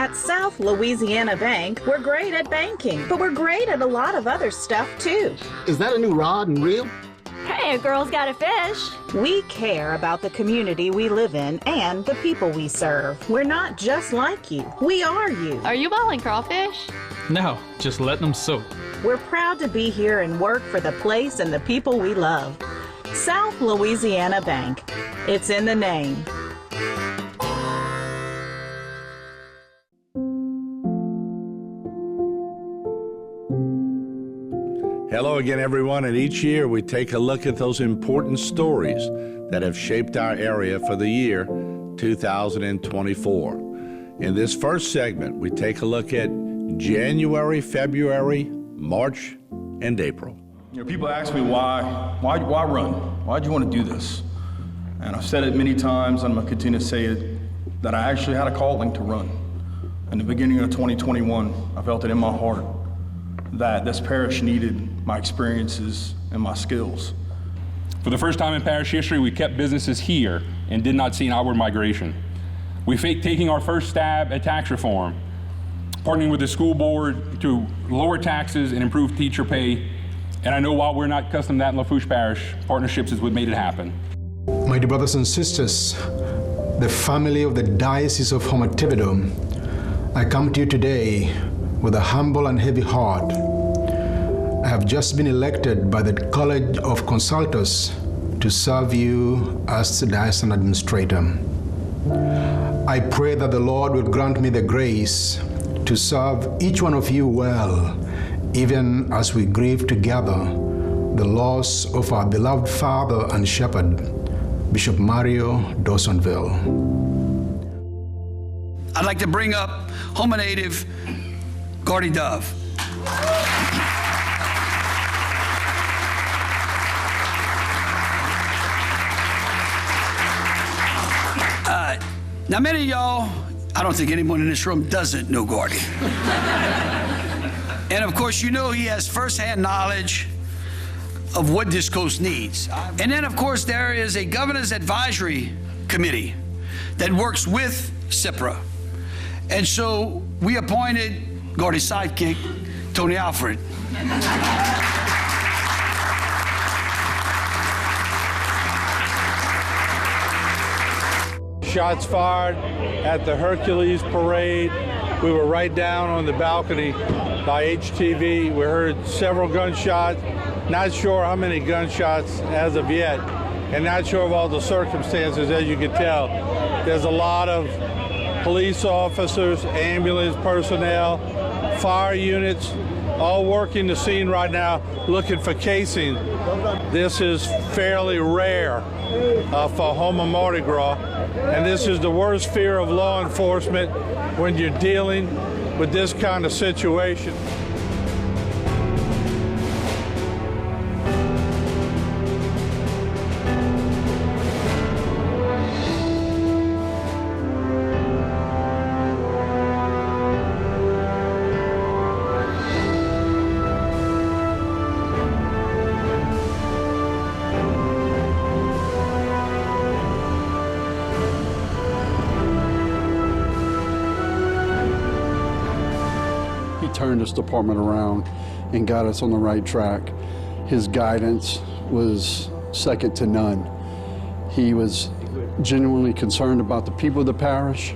At South Louisiana Bank, we're great at banking, but we're great at a lot of other stuff too. Is that a new rod and reel? Hey, a girl's got a fish. We care about the community we live in and the people we serve. We're not just like you. We are you. Are you boiling crawfish? No, just letting them soak. We're proud to be here and work for the place and the people we love. South Louisiana Bank. It's in the name. Hello again, everyone, and each year we take a look at those important stories that have shaped our area for the year 2024. In this first segment, we take a look at January, February, March, and April. You know, people ask me why run? Why'd you want to do this? And I've said it many times, and I'm gonna continue to say it, that I actually had a calling to run. In the beginning of 2021, I felt it in my heart that this parish needed my experiences and my skills. For the first time in parish history, we kept businesses here and did not see an outward migration. We faked taking our first stab at tax reform, partnering with the school board to lower taxes and improve teacher pay. And I know while we're not accustomed to that in Lafourche Parish, partnerships is what made it happen. My dear brothers and sisters, the family of the Diocese of Houma, I come to you today with a humble and heavy heart. I have just been elected by the College of Consultors to serve you as the Diocesan Administrator. I pray that the Lord will grant me the grace to serve each one of you well, even as we grieve together the loss of our beloved father and shepherd, Bishop Mario Dawsonville. I'd like to bring up Houma native Gordy Dove. Now many of y'all, I don't think anyone in this room doesn't know Gordy. And of course, you know he has firsthand knowledge of what this coast needs. And then of course, there is a Governor's Advisory Committee that works with CIPRA. And so we appointed Gordy's sidekick, Tony Alfred. Shots fired at the Hercules parade. We were right down on the balcony by HTV. We heard several gunshots. Not sure how many gunshots as of yet, and not sure of all the circumstances, as you can tell. There's a lot of police officers, ambulance personnel, fire units, all working the scene right now looking for casing. This is fairly rare for Houma Mardi Gras, and this is the worst fear of law enforcement when you're dealing with this kind of situation. Turned this department around and got us on the right track. His guidance was second to none. He was genuinely concerned about the people of the parish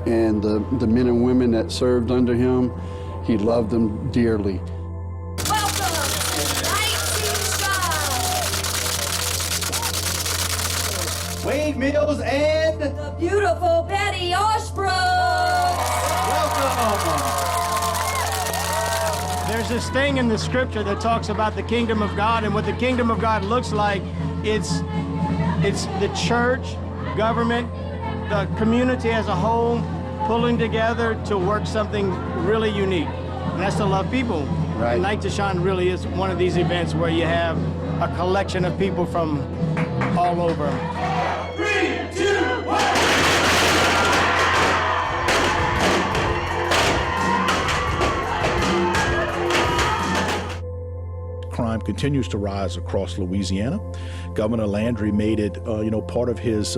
and the men and women that served under him. He loved them dearly. Welcome to 19 Wade Mills and the beautiful Betty Oshbrook. Welcome. There's this thing in the scripture that talks about the kingdom of God, and what the kingdom of God looks like. It's the church, government, the community as a whole pulling together to work something really unique. And that's to love people. Right. And Night to Shine really is one of these events where you have a collection of people from all over. 3, 2, 1. Crime continues to rise across Louisiana. Governor Landry made it, part of his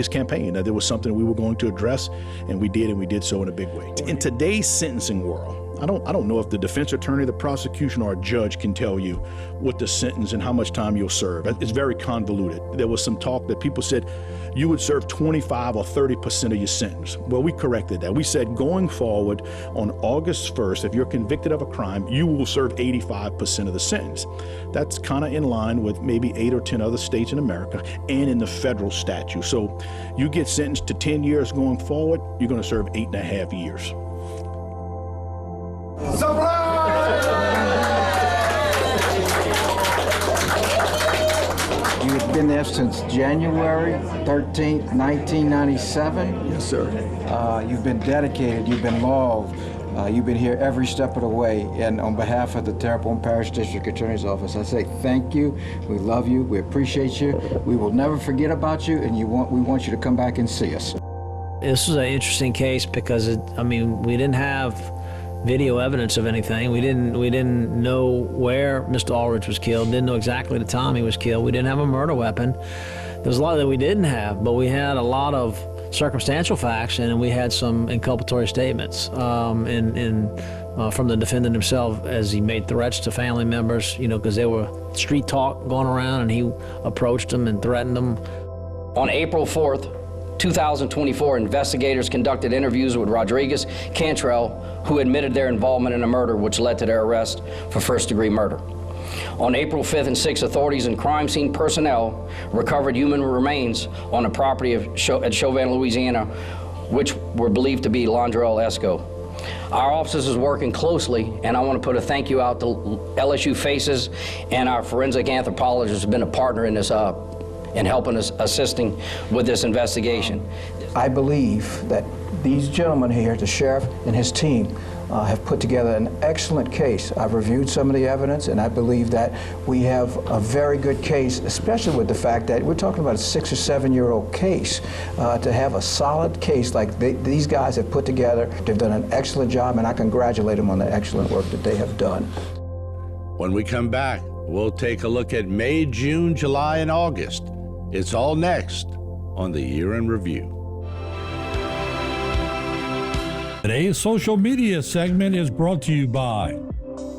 campaign. That there was something we were going to address, and we did so in a big way. In today's sentencing world, I don't know if the defense attorney, the prosecution, or a judge can tell you what the sentence and how much time you'll serve. It's very convoluted. There was some talk that people said you would serve 25 or 30% of your sentence. Well, we corrected that. We said going forward on August 1st, if you're convicted of a crime, you will serve 85% of the sentence. That's kind of in line with maybe 8 or 10 other states in America and in the federal statute. So you get sentenced to 10 years going forward, you're going to serve 8.5 years. You've been there since January 13th, 1997? Yes, sir. You've been dedicated, you've been loyal, you've been here every step of the way. And on behalf of the Terrebonne Parish District Attorney's Office, I say thank you, we love you, we appreciate you, we will never forget about you, and we want you to come back and see us. This was an interesting case because, we didn't have video evidence of anything. We didn't know where Mr. Aldridge was killed, didn't know exactly the time he was killed. We didn't have a murder weapon. There was a lot that we didn't have, but we had a lot of circumstantial facts, and we had some inculpatory statements from the defendant himself as he made threats to family members, because there were street talk going around, and he approached them and threatened them. On April 4th, 2024, investigators conducted interviews with Rodriguez Cantrell, who admitted their involvement in a murder which led to their arrest for first-degree murder. On April 5th and 6th, authorities and crime scene personnel recovered human remains on the property at Chauvin, Louisiana, which were believed to be Londrell Esco. Our officers is working closely, and I want to put a thank you out to LSU FACES and our forensic anthropologist who's been a partner in this in helping us, assisting with this investigation. I believe that these gentlemen here, the sheriff and his team, have put together an excellent case. I've reviewed some of the evidence, and I believe that we have a very good case, especially with the fact that we're talking about a 6 or 7 year old case. To have a solid case like these guys have put together, they've done an excellent job, and I congratulate them on the excellent work that they have done. When we come back, we'll take a look at May, June, July, and August. It's all next on the Year in Review. Today's social media segment is brought to you by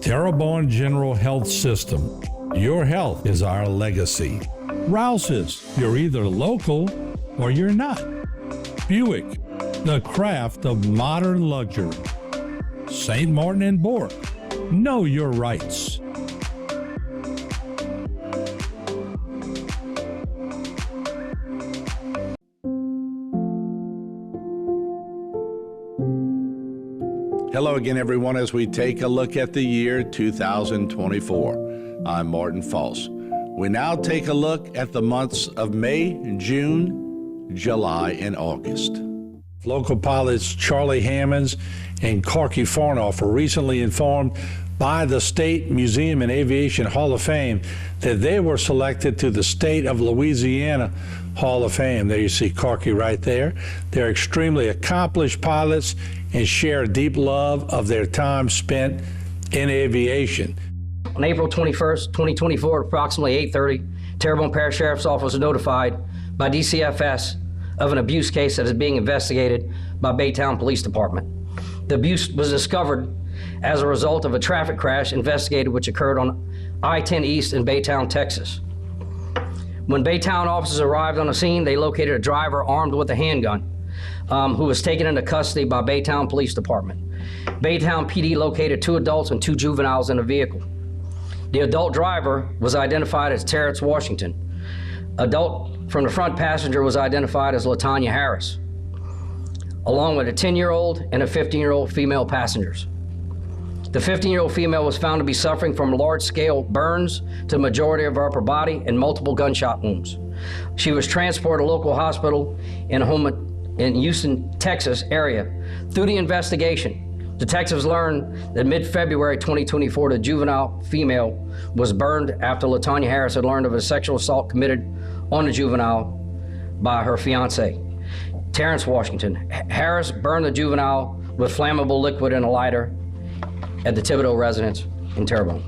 Terrebonne General Health System. Your health is our legacy. Rouse's, you're either local or you're not. Buick, the craft of modern luxury. St. Martin and Bork, know your rights. Hello again, everyone, as we take a look at the year 2024. I'm Martin False. We now take a look at the months of May, June, July, and August. Local pilots Charlie Hammonds and Corky Farnoff were recently informed by the State Museum and Aviation Hall of Fame that they were selected to the State of Louisiana Hall of Fame. There you see Corky right there. They're extremely accomplished pilots and share a deep love of their time spent in aviation. On April 21st, 2024, at approximately 8:30, Terrebonne Parish Sheriff's Office was notified by DCFS of an abuse case that is being investigated by Baytown Police Department. The abuse was discovered as a result of a traffic crash investigated which occurred on I-10 East in Baytown, Texas. When Baytown officers arrived on the scene, they located a driver armed with a handgun who was taken into custody by Baytown Police Department. Baytown PD located 2 adults and 2 juveniles in the vehicle. The adult driver was identified as Terrence Washington. Adult from the front passenger was identified as LaTanya Harris, along with a 10-year-old and a 15-year-old female passengers. The 15-year-old female was found to be suffering from large-scale burns to the majority of her upper body and multiple gunshot wounds. She was transported to a local hospital in Houma, in Houston, Texas area. Through the investigation, detectives learned that mid-February 2024, the juvenile female was burned after LaTanya Harris had learned of a sexual assault committed on the juvenile by her fiance, Terrence Washington. Harris burned the juvenile with flammable liquid in a lighter at the Thibodeau residence in Terrebonne.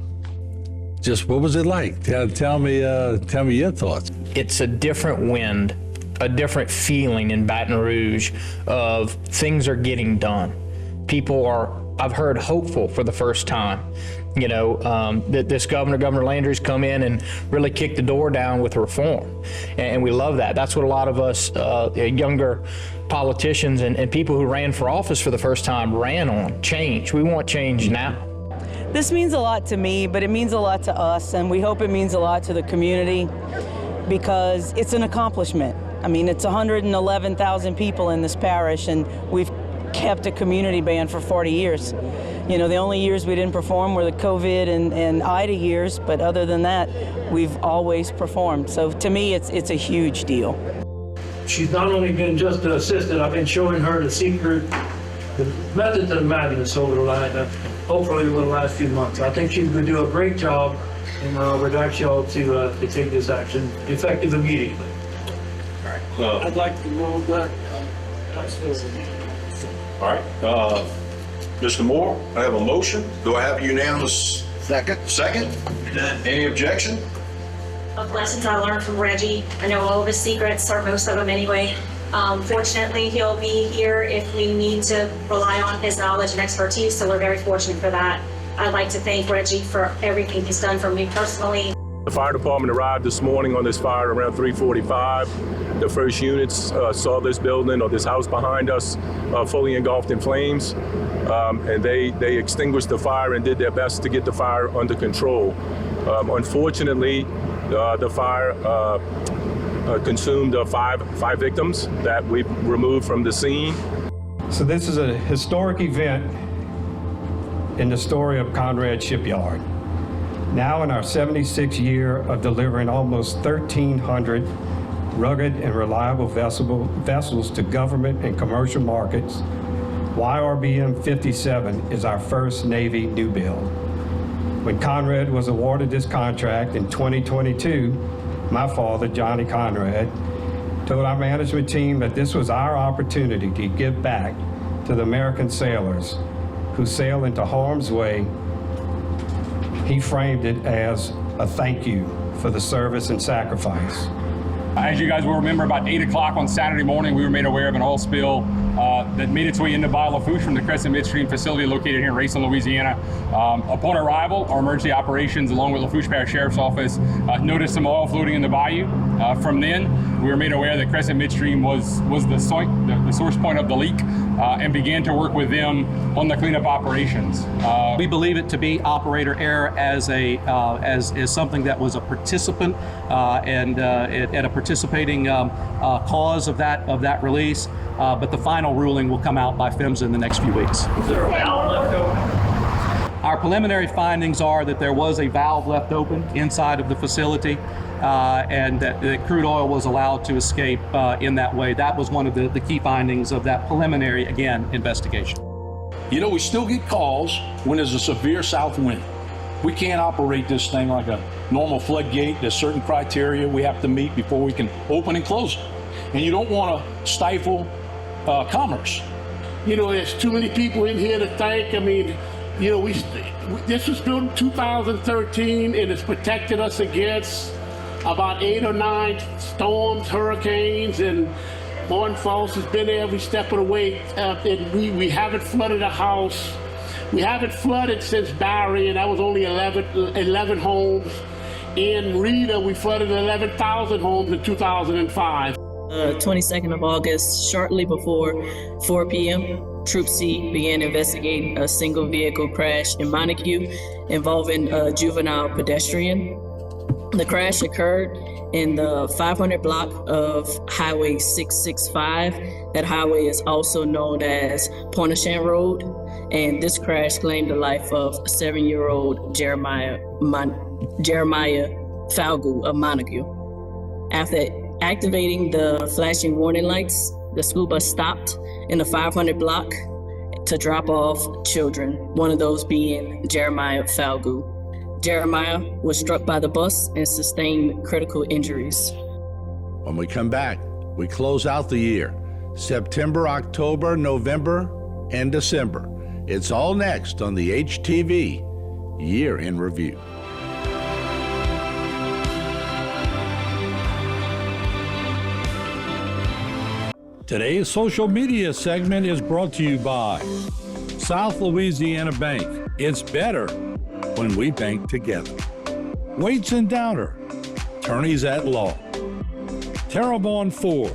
Just what was it like? Tell me your thoughts. It's a different wind, a different feeling in Baton Rouge of things are getting done. People are, I've heard, hopeful for the first time. You know, that this Governor Landry's come in and really kicked the door down with reform. And we love that. That's what a lot of us younger politicians and people who ran for office for the first time ran on. Change. We want change now. This means a lot to me, but it means a lot to us, and we hope it means a lot to the community because it's an accomplishment. I mean, it's 111,000 people in this parish, and we've kept a community band for 40 years. You know, the only years we didn't perform were the COVID and Ida years, but other than that, we've always performed. So to me, it's a huge deal. She's not only been just an assistant, I've been showing her the secret, the method to the madness over the hopefully over the last few months. I think she's going to do a great job, and we'd like y'all to take this action effective immediately. All right. I'd like to move that. All right. Mr. Moore, I have a motion. Do I have a unanimous second? Any objection? Of lessons I learned from Reggie. I know all of his secrets, or most of them anyway. Fortunately, he'll be here if we need to rely on his knowledge and expertise, so we're very fortunate for that. I'd like to thank Reggie for everything he's done for me personally. The fire department arrived this morning on this fire around 3:45. The first units saw this building or this house behind us fully engulfed in flames, and they extinguished the fire and did their best to get the fire under control. Unfortunately, the fire consumed five victims that we removed from the scene. So this is a historic event in the story of Conrad Shipyard. Now in our 76th year of delivering almost 1,300 rugged and reliable vessels to government and commercial markets, YRBM 57 is our first Navy new build. When Conrad was awarded this contract in 2022, my father, Johnny Conrad, told our management team that this was our opportunity to give back to the American sailors who sail into harm's way. He framed it as a thank you for the service and sacrifice. As you guys will remember, about 8 o'clock on Saturday morning, we were made aware of an oil spill that made its way into Bayou Lafourche from the Crescent Midstream facility located here in Racine, Louisiana. Upon arrival, our emergency operations, along with Lafourche Parish Sheriff's Office, noticed some oil floating in the bayou. From then, we were made aware that Crescent Midstream was the source point of the leak, and began to work with them on the cleanup operations. We believe it to be operator error as something that was a participant and a participating cause of that release. But the final ruling will come out by PHMSA in the next few weeks. Our preliminary findings are that there was a valve left open inside of the facility, and that the crude oil was allowed to escape in that way. That was one of the key findings of that preliminary, again, investigation. You know, we still get calls when there's a severe south wind. We can't operate this thing like a normal floodgate. There's certain criteria we have to meet before we can open and close it. And you don't want to stifle commerce. You know, there's too many people in here to thank. I mean, you know, this was built in 2013, and it's protected us against about 8 or 9 storms, hurricanes, and Martin Falls has been there every step of the way. And we haven't flooded a house. We haven't flooded since Barry, and that was only 11 homes. In Rita, we flooded 11,000 homes in 2005. 22nd of August, shortly before 4 p.m., Troop C began investigating a single vehicle crash in Montague involving a juvenile pedestrian. The crash occurred in the 500 block of Highway 665. That highway is also known as Pointe-aux-Champs Road, and this crash claimed the life of 7-year-old Jeremiah Falgu of Montague. After activating the flashing warning lights, the school bus stopped in the 500 block to drop off children, one of those being Jeremiah Falgu. Jeremiah was struck by the bus and sustained critical injuries. When we come back, we close out the year. September, October, November, and December. It's all next on the HTV Year in Review. Today's social media segment is brought to you by South Louisiana Bank. It's better when we bank together. Waits and Downer, attorneys at law. Terrebonne Ford,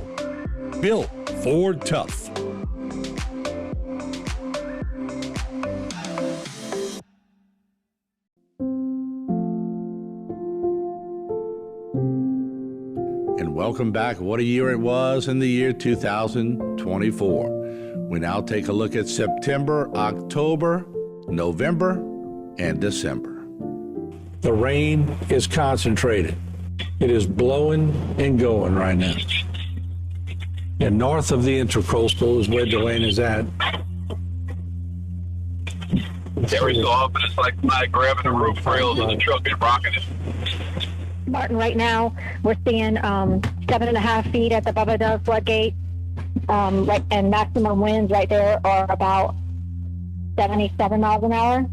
built Ford tough. And welcome back. What a year it was in the year 2024. We now take a look at September, October, November, and December. The rain is concentrated. It is blowing and going right now. And north of the Intracoastal is where Delaney is at. Every so often, it's like somebody grabbing the roof rails of the truck and rocking it. Martin, right now we're seeing 7.5 feet at the Bubba Dove floodgate, and maximum winds right there are about 77 miles an hour.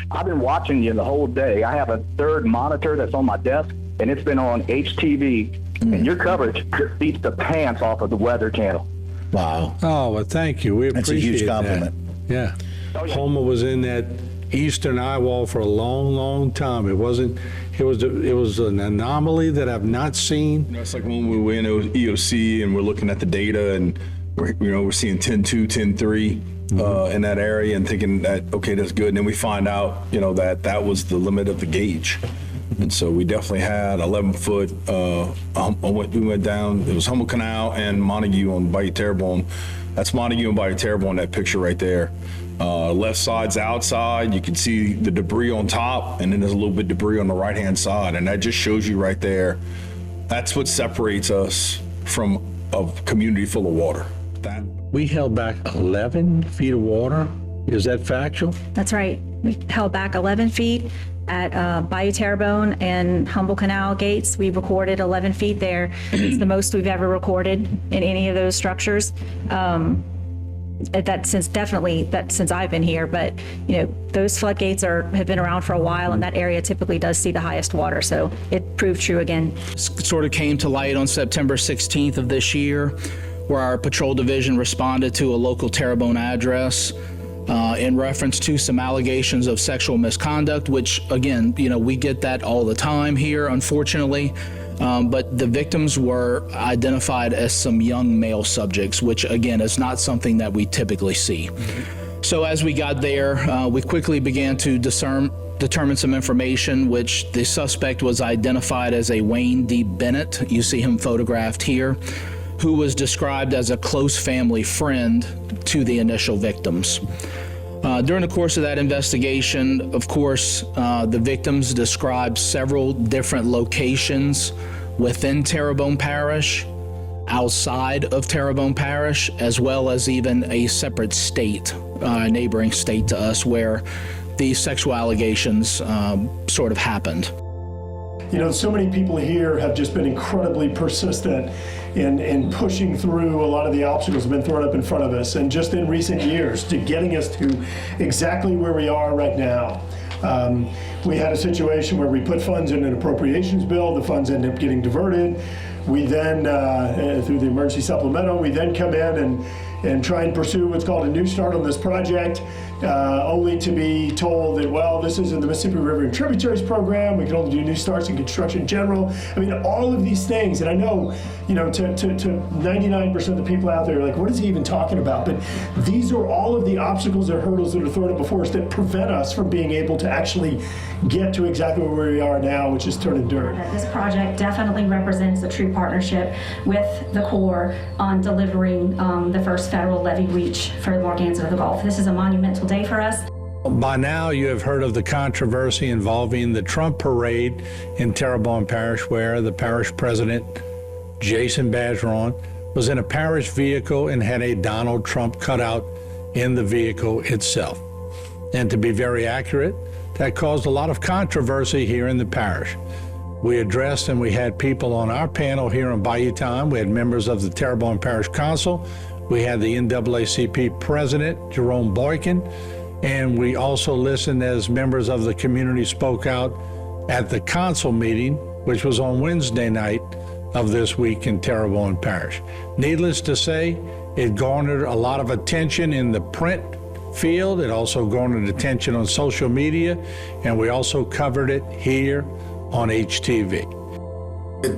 I've been watching you the whole day. I have a third monitor that's on my desk, and it's been on HTV, and your coverage just beats the pants off of the Weather Channel. Wow. Oh, well, thank you. We That's a appreciate huge compliment. that. Yeah. Houma was in that eastern eye wall for a long, long time. It was an anomaly that I've not seen. You know, it's like when we went to EOC and we're looking at the data and we're seeing 10.2, 10.3 in that area and thinking that, okay, that's good. And then we find out, that was the limit of the gauge. And so we definitely had 11 foot, we went down, it was Houma Canal and Montague on Bayou Terrebonne. That's Montague and Bayou Terrebonne, that picture right there. Left side's outside, you can see the debris on top, and then there's a little bit of debris on the right-hand side, and that just shows you right there, that's what separates us from a community full of water. We held back 11 feet of water. Is that factual? That's right. We held back 11 feet at Bayou Terrebonne and Humble Canal gates. We recorded 11 feet there. It's the most we've ever recorded in any of those structures. Since I've been here, but those floodgates have been around for a while, and that area typically does see the highest water, so it proved true again. Sort of came to light on September 16th of this year, where our patrol division responded to a local Terrebonne address in reference to some allegations of sexual misconduct, which again, we get that all the time here, unfortunately. But the victims were identified as some young male subjects, which again is not something that we typically see. So as we got there, we quickly began to determine some information, which the suspect was identified as a Wayne D. Bennett. You see him photographed here, who was described as a close family friend to the initial victims. During the course of that investigation, of course, the victims described several different locations within Terrebonne Parish, outside of Terrebonne Parish, as well as even a separate state, neighboring state to us, where these sexual allegations sort of happened. So many people here have just been incredibly persistent in pushing through a lot of the obstacles that have been thrown up in front of us, and just in recent years to getting us to exactly where we are right now. We had a situation where we put funds in an appropriations bill, the funds ended up getting diverted. We then, through the emergency supplemental, we then come in and try and pursue what's called a new start on this project, only to be told that, well, this is in the Mississippi River and Tributaries program, we can only do new starts in construction general. I mean, all of these things, and I know, to 99% of the people out there are like, what is he even talking about? But these are all of the obstacles or hurdles that are thrown up before us that prevent us from being able to actually get to exactly where we are now, which is turning dirt. This project definitely represents a true partnership with the Corps on delivering the first federal levee reach for the Morganza of the Gulf. This is a monumental day for us. By now, you have heard of the controversy involving the Trump parade in Terrebonne Parish, where the parish president, Jason Bergeron, was in a parish vehicle and had a Donald Trump cutout in the vehicle itself. And to be very accurate, that caused a lot of controversy here in the parish. We addressed and we had people on our panel here in Bayou Time. We had members of the Terrebonne Parish Council. We had the NAACP president, Jerome Boykin, and we also listened as members of the community spoke out at the council meeting, which was on Wednesday night of this week in Terrebonne Parish. Needless to say, It garnered a lot of attention in the print field. It also garnered attention on social media, and we also covered it here on HTV.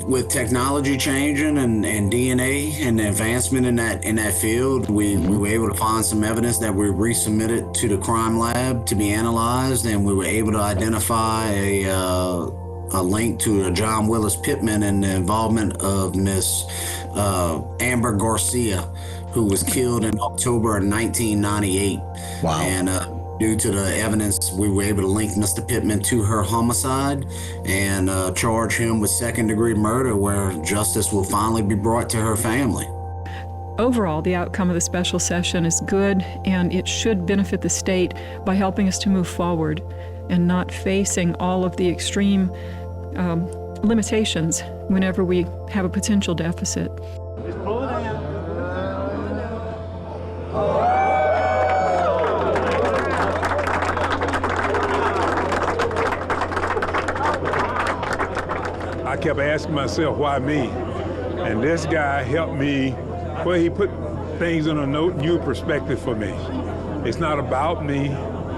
With technology changing and DNA and the advancement in that field, we were able to find some evidence that we resubmitted to the crime lab to be analyzed, and we were able to identify a link to John Willis Pittman and the involvement of Miss Amber Garcia, who was killed in October of 1998. Wow. And due to the evidence, we were able to link Mr. Pittman to her homicide and charge him with second-degree murder, where justice will finally be brought to her family. Overall, the outcome of the special session is good, and it should benefit the state by helping us to move forward and not facing all of the extreme limitations whenever we have a potential deficit. I kept asking myself, why me? And this guy helped me, well, he put things in a new perspective for me. It's not about me,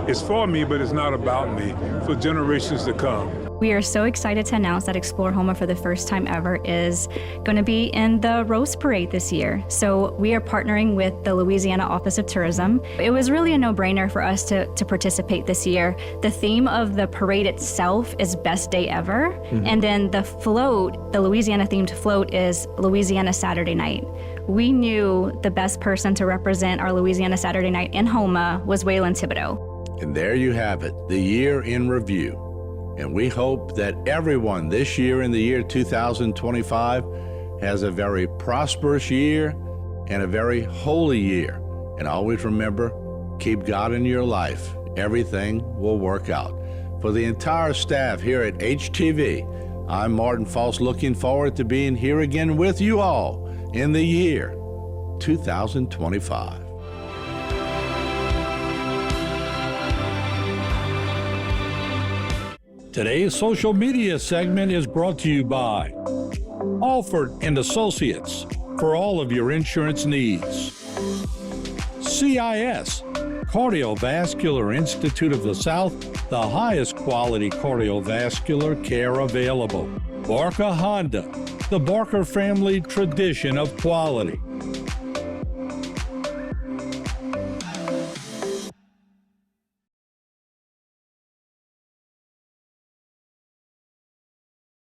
it's for me, but it's not about me, for generations to come. We are so excited to announce that Explore Houma for the first time ever is going to be in the Rose Parade this year. So we are partnering with the Louisiana Office of Tourism. It was really a no-brainer for us to participate this year. The theme of the parade itself is Best Day Ever. And then the float, the Louisiana-themed float, is Louisiana Saturday Night. We knew the best person to represent our Louisiana Saturday Night in Houma was Waylon Thibodeau. And there you have it, the year in review. And we hope that everyone this year, in the year 2025, has a very prosperous year and a very holy year. And always remember, keep God in your life. Everything will work out. For the entire staff here at HTV, I'm Martin False, looking forward to being here again with you all in the year 2025. Today's social media segment is brought to you by Alford and Associates for all of your insurance needs. CIS, Cardiovascular Institute of the South, the highest quality cardiovascular care available. Barker Honda, the Barker family tradition of quality.